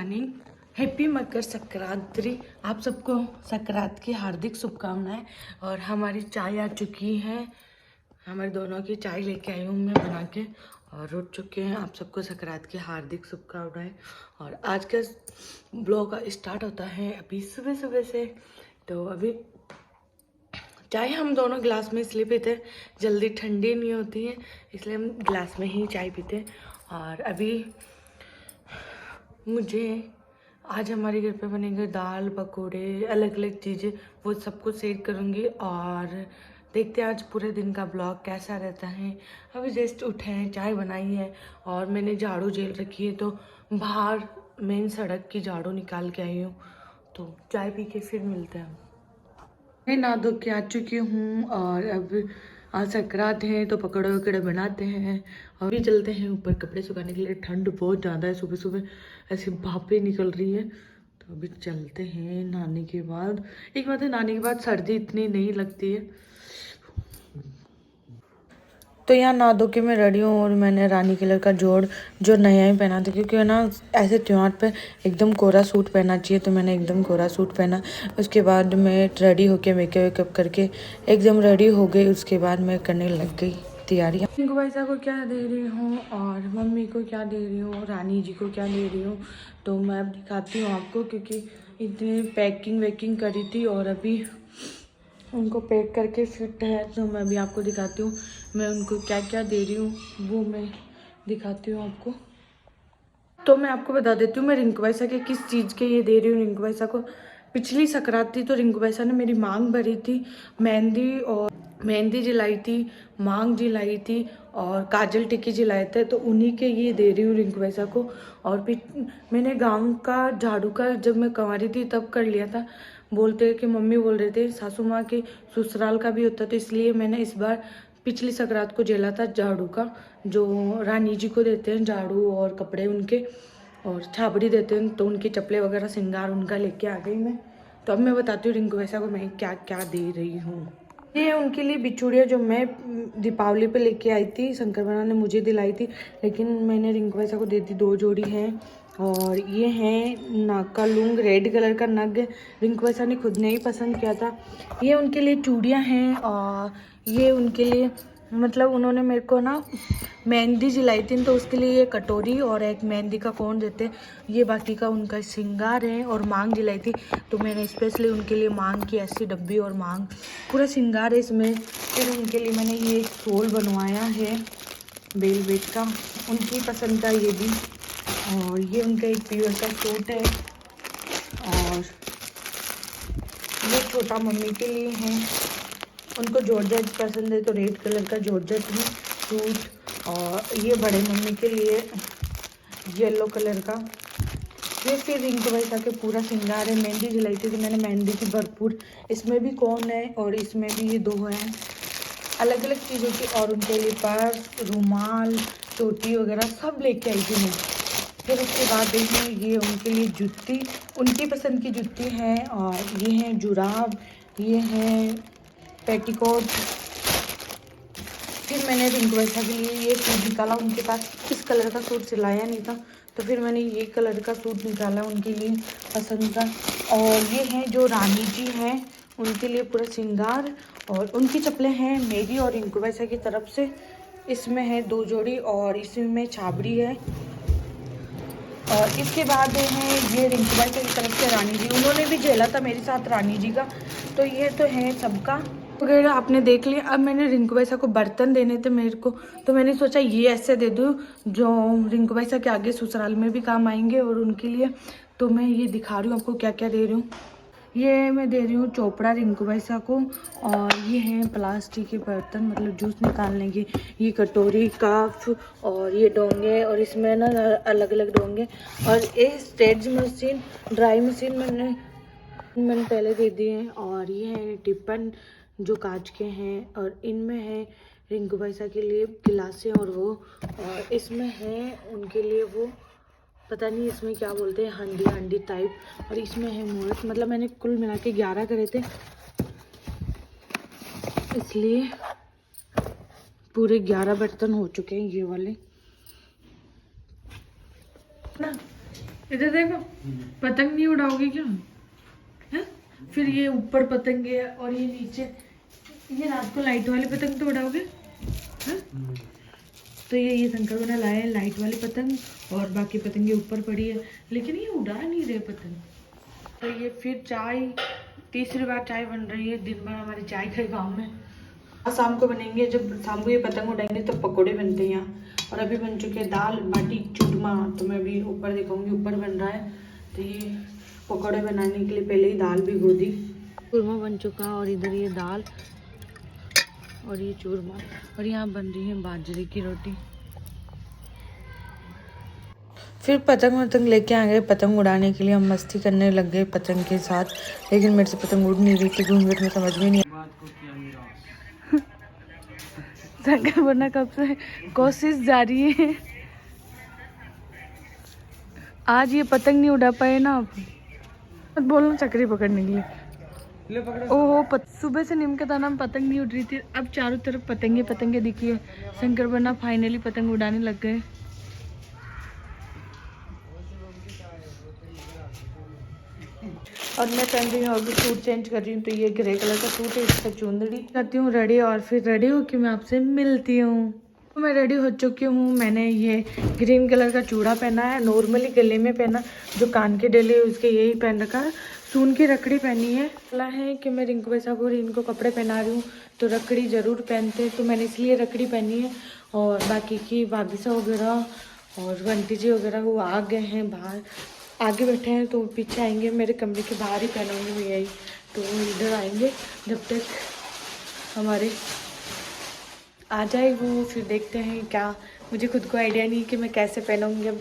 Morning. Happy Makar Sankranti. आप सबको संक्रांत की हार्दिक शुभकामनाएं। और हमारी चाय आ चुकी है, हमारे दोनों की चाय लेके आई हूँ मैं बना के और उठ चुके हैं। आप सबको संक्रांत की हार्दिक शुभकामनाएं। और आज का ब्लॉग स्टार्ट होता है अभी सुबह सुबह से। तो अभी चाय हम दोनों गिलास में इसलिए पीते हैं, जल्दी ठंडी नहीं होती है इसलिए हम गिलास में ही चाय पीते हैं। और अभी मुझे आज हमारे घर पे बनेंगे दाल पकोड़े, अलग अलग चीज़ें, वो सब कुछ शेयर करूँगी। और देखते हैं आज पूरे दिन का ब्लॉग कैसा रहता है। अभी जस्ट उठे हैं, चाय बनाई है और मैंने झाड़ू जेल रखी है, तो बाहर मेन सड़क की झाड़ू निकाल के आई हूँ। तो चाय पी के फिर मिलते हैं। मैं नहा धो के आ चुकी हूँ और अब आज संक्रांत है तो पकौड़े वकड़े बनाते हैं। और भी चलते हैं ऊपर कपड़े सुखाने के लिए। ठंड बहुत ज़्यादा है, सुबह सुबह ऐसी भापें निकल रही है। तो अभी चलते हैं। नहाने के बाद एक बात है, नहाने के बाद सर्दी इतनी नहीं लगती है। तो यहाँ नहा धो के मैं रेडी हूँ और मैंने रानी कलर का जो नया ही पहना था, क्योंकि है ना ऐसे त्योहार पे एकदम कोरा सूट पहनना चाहिए। तो मैंने एकदम कोरा सूट पहना। उसके बाद मैं रेडी होके मेकअप वेकअप करके एकदम रेडी हो गई। उसके बाद मैं करने लग गई तैयारियाँ। रिंकू भाईसा को क्या दे रही हूँ और मम्मी को क्या दे रही हूँ, रानी जी को क्या दे रही हूँ, तो मैं अब दिखाती हूँ आपको। क्योंकि इतनी पैकिंग वैकिंग करी थी और अभी उनको पैक करके फिट है, तो मैं भी आपको दिखाती हूँ मैं उनको क्या क्या दे रही हूँ, वो मैं दिखाती हूँ आपको। तो मैं आपको बता देती हूँ मैं रिंकू भाईसा के किस चीज़ के ये दे रही हूँ रिंकू भाईसा को। पिछली संक्रांत थी तो रिंकू भाईसा ने मेरी मांग भरी थी, मेहंदी जलाई थी, मांग जलाई थी और काजल टिक्की जलाए थे। तो उन्हीं के ये दे रही हूँ रिंकू भाईसा को। और फिर मैंने गाँव का झाड़ू का जब मैं कंवारी थी तब कर लिया था। बोलते कि मम्मी बोल रहे थे सासू माँ के ससुराल का भी होता, तो इसलिए मैंने इस बार पिछली संक्रांत को जेला था झाड़ू का, जो रानी जी को देते हैं झाड़ू और कपड़े उनके और छाबड़ी देते हैं, तो उनकी चप्पलें वगैरह श्रृंगार उनका लेके आ गई मैं। तो अब मैं बताती हूँ रिंकू भाईसा को मैं क्या क्या दे रही हूँ। ये उनके लिए बिचूड़िया जो मैं दीपावली पे लेके आई थी, शंकर बना ने मुझे दिलाई थी, लेकिन मैंने रिंकू भाईसा को दे दी 2 जोड़ी है। और ये है नाक का लूंग, रेड कलर का नग रिंकू भाईसा ने खुद ने ही पसंद किया था। ये उनके लिए चूड़ियाँ हैं और ये उनके लिए मतलब उन्होंने मेरे को ना मेहंदी जलाई थी, तो उसके लिए ये कटोरी और एक मेहंदी का कोन देते। ये बाकी का उनका श्रृंगार है। और मांग जलाई थी तो मैंने स्पेशली उनके लिए मांग की ऐसी डब्बी और मांग पूरा श्रृंगार है इसमें। फिर उनके लिए मैंने ये शॉल बनवाया है वेलवेट का, उनकी पसंद का ये भी। और ये उनका एक प्योर का सूट है। और ये छोटा मम्मी के लिए है, उनको जॉर्जेट पसंद है तो रेड कलर का जॉर्जेट में सूट। और ये बड़े मम्मी के लिए येलो कलर का। ये फिर रिंकू भाईसा के पूरा श्रृंगार है। मेहंदी जलाई थी तो मैंने मेहंदी की भरपूर, इसमें भी कौन है और इसमें भी ये 2 हैं अलग अलग चीज़ों की। और उनके लिए पर्स, रुमाल, चोटी वगैरह सब लेके आई थी मैं। फिर उसके बाद है ये उनके लिए जूती, उनकी पसंद की जूती है। और ये है जुराब, ये है पेटीकोट। फिर मैंने रिंकू भाईसा के लिए ये सूट निकाला, उनके पास इस कलर का सूट सिलाया नहीं था तो फिर मैंने ये कलर का सूट निकाला उनके लिए पसंद का। और ये है जो रानी जी हैं उनके लिए पूरा श्रृंगार। और उनकी चप्पलें हैं मेरी और रिंकू भाईसा की तरफ से, इसमें है 2 जोड़ी और इसमें छाबड़ी है। और इसके बाद है ये रिंकू भाईसा की तरफ से रानी जी, उन्होंने भी झेला था मेरे साथ रानी जी का। तो ये तो है सबका वगैरह आपने देख लिया। अब मैंने रिंकू भाईसा को बर्तन देने थे मेरे को, तो मैंने सोचा ये ऐसे दे दूँ जो रिंकू भाईसा के आगे ससुराल में भी काम आएंगे और उनके लिए। तो मैं ये दिखा रही हूँ आपको क्या क्या दे रही हूँ। ये मैं दे रही हूँ चोपड़ा रिंकू भाईसा को। और ये हैं प्लास्टिक के बर्तन, मतलब जूस निकालने की, ये कटोरी, कप और ये डोंगे। और इसमें ना अलग अलग डोंगे। और ये स्टेज मशीन, ड्राई मशीन मैंने पहले दे दिए हैं। और ये है टिफिन जो कांच के हैं। और इनमें है रिंकू भाईसा के लिए गिलासें और वो। और इसमें है उनके लिए वो पता नहीं इसमें क्या बोलते हैं, हांडी टाइप। और इसमें है मोहर, मतलब मैंने कुल मिला के 11 करे थे, इसलिए पूरे 11 बर्तन हो चुके हैं ये वाले ना। इधर देखो, पतंग नहीं उड़ाओगे क्या है? फिर ये ऊपर पतंग है और ये नीचे, ये रात को लाइट वाली पतंग तो उड़ाओगे है? तो ये शंकर बना लाए हैं लाइट वाली पतंग, और बाकी पतंगे ऊपर पड़ी है, लेकिन ये उड़ा नहीं रहे पतंग। तो ये फिर चाय, तीसरी बार चाय बन रही है, दिन भर हमारी चाय का गाँव में। शाम को बनेंगे, जब शाम को ये पतंग उड़ाएंगे तो पकोड़े बनते हैं यहाँ। और अभी बन चुके हैं दाल बाटी चूरमा, तो मैं अभी ऊपर दिखाऊंगी, ऊपर बन रहा है। तो ये पकोड़े बनाने के लिए पहले ही दाल भिगो दी, चूरमा बन चुका, और इधर ये दाल और ये चूरमा, और यहाँ बन रही है बाजरे की रोटी। फिर पतंग वतंग लेके आ गए पतंग उड़ाने के लिए, हम मस्ती करने लग गए पतंग के साथ, लेकिन मेरे से पतंग उड़ नहीं रही थी, घूंघट में समझ में नहीं। शंकर बनना कब से कोशिश जारी है, आज ये पतंग नहीं उड़ा पाए ना आप, मत बोलना चक्री पकड़ने के लिए। ओहो, सुबह से नीम के ताना में पतंग नहीं उड़ रही थी, अब चारों तरफ पतंगे पतंगे दिखी है। शंकर बना फाइनली पतंग उड़ाने लग गए। और मैं पहन रही हूँ, अभी सूट चेंज कर रही हूँ, तो ये ग्रे कलर का सूट है, इसका चुंदड़ी करती हूँ रेडी, और फिर रेडी होकर मैं आपसे मिलती हूँ। तो मैं रेडी हो चुकी हूँ, मैंने ये ग्रीन कलर का चूड़ा पहना है, नॉर्मली गले में पहना, जो कान के डेले उसके यही पहन रखा है, सून की रखड़ी पहनी है। बोला है कि मैं रिंकू वैसा को इनको कपड़े पहना रही हूँ तो रखड़ी ज़रूर पहनते, तो मैंने इसलिए रखड़ी पहनी है। और बाकी की भाभी सा वगैरह और बंटी जी वगैरह वो आ गए हैं बाहर, आगे बैठे हैं, तो पीछे आएंगे, मेरे कमरे के बाहर ही पहनूंगी मैं यही, तो वो इधर आएंगे, जब तक हमारे आ जाए वो, फिर देखते हैं क्या। मुझे खुद को आइडिया नहीं कि मैं कैसे पहनूंगी। अब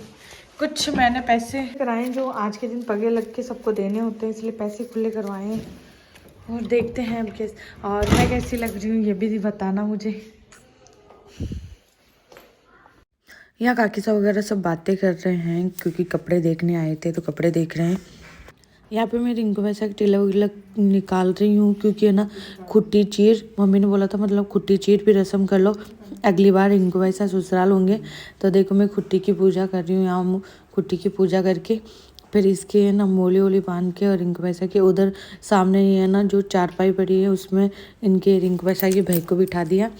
कुछ मैंने पैसे कराए जो आज के दिन पगे लग के सबको देने होते हैं, इसलिए पैसे खुले करवाए हैं, और देखते हैं अब कैसे, और मैं कैसी लग रही हूँ ये भी बताना मुझे। यहाँ काकी साहब वगैरह सब बातें कर रहे हैं, क्योंकि कपड़े देखने आए थे तो कपड़े देख रहे हैं। यहाँ पे मैं रिंकू वैसा टीला वीला निकाल रही हूँ, क्योंकि है ना खुट्टी चीर, मम्मी ने बोला था मतलब खुट्टी चीर फिर रस्म कर लो, अगली बार रिंकू वैसा ससुराल होंगे। तो देखो मैं खुट्टी की पूजा कर रही हूँ, यहाँ खुट्टी की पूजा करके फिर इसके है ना मोली वोली बांध के, और रिंकू वैसा के उधर सामने ही है ना जो चारपाई पड़ी है उसमें इनके रिंकू वैसा की भाई को बिठा दिया।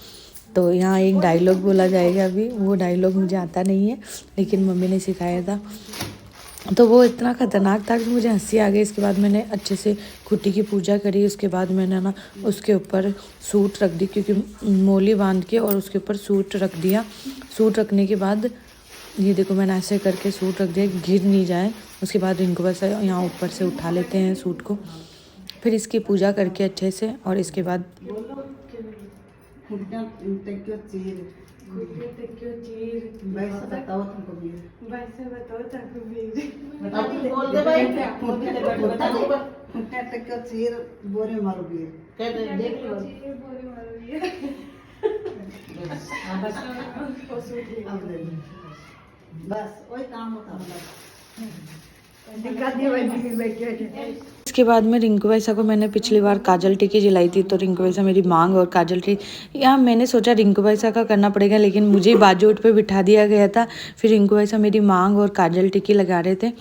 तो यहाँ एक डायलॉग बोला जाएगा, अभी वो डायलॉग मुझे आता नहीं है, लेकिन मम्मी ने सिखाया था, तो वो इतना ख़तरनाक था कि मुझे हंसी आ गई। इसके बाद मैंने अच्छे से खुट्टी की पूजा करी, उसके बाद मैंने ना उसके ऊपर सूट रख दी, क्योंकि मोली बांध के और उसके ऊपर सूट रख दिया। सूट रखने के बाद ये देखो मैंने ऐसे करके सूट रख दिया, गिर नहीं जाए। उसके बाद इनको बस यहाँ ऊपर से उठा लेते हैं सूट को, फिर इसकी पूजा करके अच्छे से, और इसके बाद इसके बाद में रिंकू वैसा को मैंने पिछली बार काजल टिक्की जिलाई थी, तो रिंकू वैसा मेरी मांग और काजल टिक्की, यहाँ मैंने सोचा रिंकू वैसा का करना पड़ेगा, लेकिन मुझे ही बाजूट पे बिठा दिया गया था। फिर रिंकू वैसा मेरी मांग और काजल टिक्की लगा रहे थे,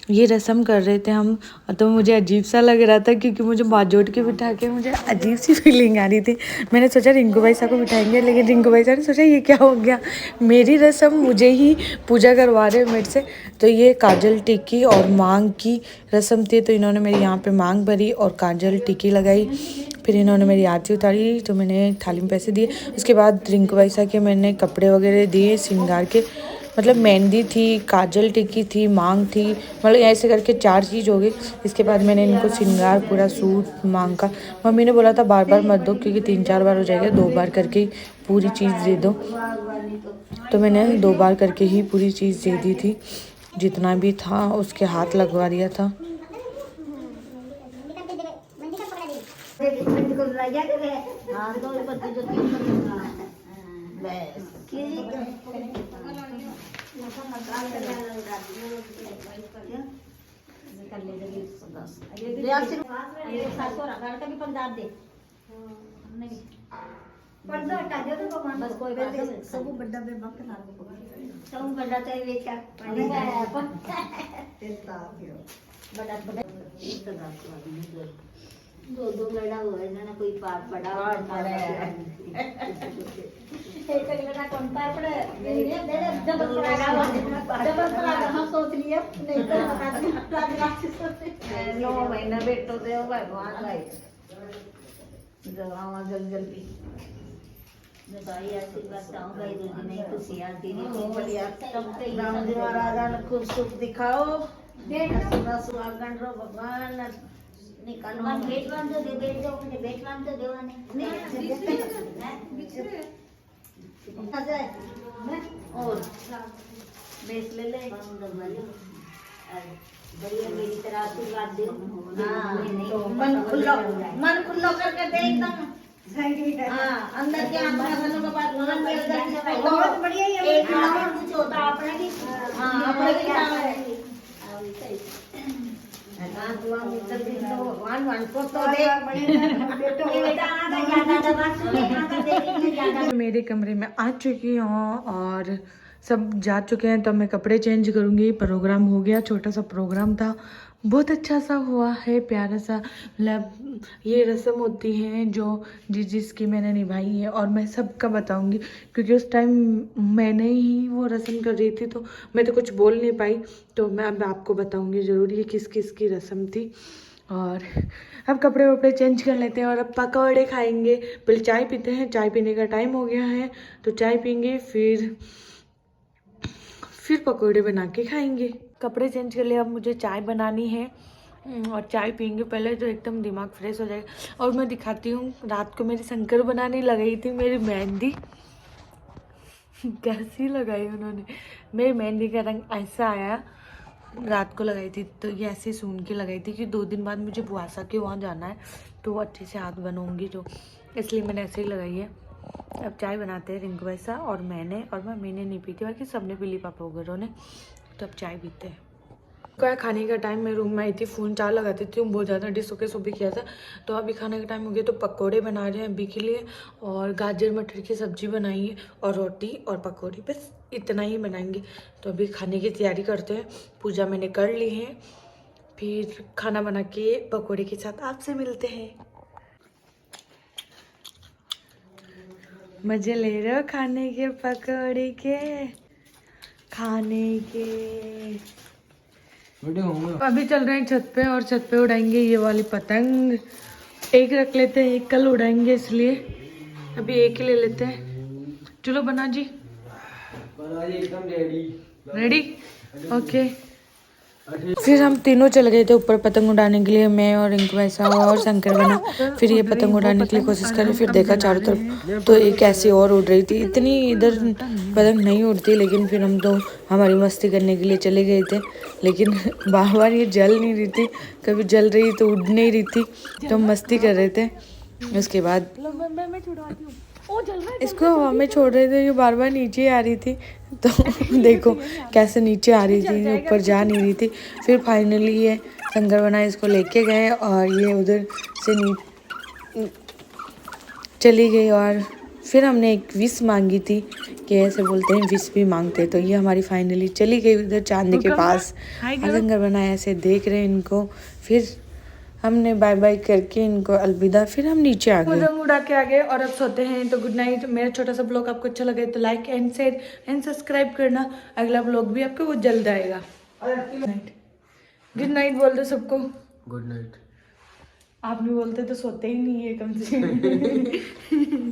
ये रस्म कर रहे थे हम, तो मुझे अजीब सा लग रहा था, क्योंकि मुझे बाजूट के बिठा के मुझे अजीब सी फीलिंग आ रही थी। मैंने सोचा रिंकू वैसा को बिठाएंगे, लेकिन रिंकू वैसा ने सोचा ये क्या हो गया, मेरी रस्म मुझे ही पूजा करवा रहे मेरे से। तो ये काजल टिक्की और मांग की रस्म थी, तो इन्होंने मेरी यहाँ पे मांग भरी और काजल टिक्की लगाई, फिर इन्होंने मेरी आरती उतारी, तो मैंने थाली में पैसे दिए। उसके बाद रिंकू वैसा के मैंने कपड़े वगैरह दिए श्रृंगार के, मतलब मेहंदी थी, काजल टिक्की थी, मांग थी, मतलब ऐसे करके 4 चीज़ हो गई। इसके बाद मैंने इनको श्रृंगार पूरा सूट मांग का, मम्मी ने बोला था बार बार मत दो, क्योंकि 3-4 बार हो जाएगा, 2 बार करके ही पूरी चीज़ दे दो, तो मैंने 2 बार करके ही पूरी चीज़ दे दी थी, जितना भी था उसके हाथ लगवा दिया था। पर्दा हटा दिया तो बस कोई बात नहीं, सब बड़ा बे बाप के साथ Xong benda tay beca. Mana apa? बड़ा बड़ा दो लड़ा हुआ है ना कोई पार पड़ा एक लड़ा कौन पार पड़ा जब पड़ा हम सोच लिए नहीं तो बता 9 महीना बेटो दे भगवान भाई दवाओं जल्दी भाई आशीर्वाद चाहूंगा ये दूध नहीं खुशी आती नहीं बढ़िया रामजी महाराज खूब सुख दिखाओ सुहागन रो भगवान निकालो बेट बांध दो बेट दो मुझे बेट बांध दो देवाने और बेच ले ले बढ़िया मेरी तरह आशीर्वाद दो मन खुल्लो करके दे एकदम अंदर के आत्मा के बाद बहुत बढ़िया ये एक नंबर कुछ होता अपने की अपने की काम है भगवान वन को तो दे मेरे कमरे में आ चुकी हूँ और सब जा चुके हैं, तो मैं कपड़े चेंज करूँगी। प्रोग्राम हो गया, छोटा सा प्रोग्राम था, बहुत अच्छा सा हुआ है, प्यारा सा। मतलब ये रस्म होती हैं जो जिसकी मैंने निभाई है, और मैं सबका बताऊंगी क्योंकि उस टाइम मैंने ही वो रस्म कर रही थी, तो मैं तो कुछ बोल नहीं पाई। तो मैं अब आपको बताऊंगी ज़रूर ये किस किस की रस्म थी। और अब कपड़े वपड़े चेंज कर लेते हैं और अब पकौड़े खाएंगे। पहले चाय पीते हैं, चाय पीने का टाइम हो गया है, तो चाय पीएंगे, फिर पकौड़े बना के खाएंगे। कपड़े चेंज कर लिए, अब मुझे चाय बनानी है और चाय पीएंगे पहले, तो एकदम दिमाग फ्रेश हो जाएगा। और मैं दिखाती हूँ, रात को मेरी शंकर बनाने लगाई थी मेरी मेहंदी कैसी लगाई उन्होंने। मेरी मेहंदी का रंग ऐसा आया, रात को लगाई थी तो ये ऐसे सून के लगाई थी कि 2 दिन बाद मुझे बुआसा के वहाँ जाना है, तो वो अच्छे से हाथ बनूंगी, जो इसलिए मैंने ऐसे ही लगाई है। अब चाय बनाते हैं रिंकू वैसा और मैंने नहीं पी थी, बाकी सबने पी ली, पापा वगैरह ने। तो अब चाय पीते हैं। क्या खाने का टाइम, मैं रूम में आई थी, फ़ोन चार्ज लगाती थी, बहुत ज़्यादा डिसो के सुबह किया था। तो अभी खाने का टाइम हो गया, तो पकोड़े बना रहे हैं अभी के लिए, और गाजर मटर की सब्जी बनाई है, और रोटी और पकोड़े, बस इतना ही बनाएंगे। तो अभी खाने की तैयारी करते हैं। पूजा मैंने कर ली है, फिर खाना बना के पकोड़े के साथ आपसे मिलते हैं। मजे ले रहे हो खाने के, पकोड़े के खाने के। अभी चल रहे हैं छत पे, और छत पे उड़ाएंगे ये वाली पतंग। एक रख लेते हैं, एक कल उड़ाएंगे, इसलिए अभी एक ही ले लेते हैं। चलो बना जी, एकदम रेडी ओके। फिर हम तीनों चल गए थे ऊपर पतंग उड़ाने के लिए, मैं और रिंकू वैसा और शंकर बना। फिर ये पतंग उड़ाने के लिए कोशिश करी, फिर देखा चारों तरफ तो एक ऐसी और उड़ रही थी। इतनी इधर पतंग नहीं उड़ती, लेकिन फिर हम तो हमारी मस्ती करने के लिए चले गए थे। लेकिन बार बार ये जल नहीं रही थी, कभी जल रही तो उड़ नहीं रही थी, तो हम मस्ती कर रहे थे। उसके बाद इसको हवा में छोड़ रहे थे, ये बार बार नीचे आ रही थी, तो देखो कैसे नीचे आ रही थी, ऊपर जा नहीं रही थी। फिर फाइनली ये शंकर बना इसको लेके गए, और ये उधर से चली गई। और फिर हमने एक विश मांगी थी, कि ऐसे बोलते हैं विश भी मांगते, तो ये हमारी फाइनली चली गई उधर चांदी के पास। शंकर बना ऐसे देख रहे हैं इनको, फिर हमने बाय बाय करके इनको अलविदा, फिर हम नीचे आ गए, पतंग उड़ा के आ गए और अब सोते हैं। तो गुड नाइट। मेरा छोटा सा ब्लॉग आपको अच्छा लगे तो like and share and subscribe करना। अगला ब्लॉग भी आपको बहुत जल्द आएगा। गुड नाइट बोल दो सबको। Good night. आप नहीं बोलते तो सोते ही नहीं है कम से कम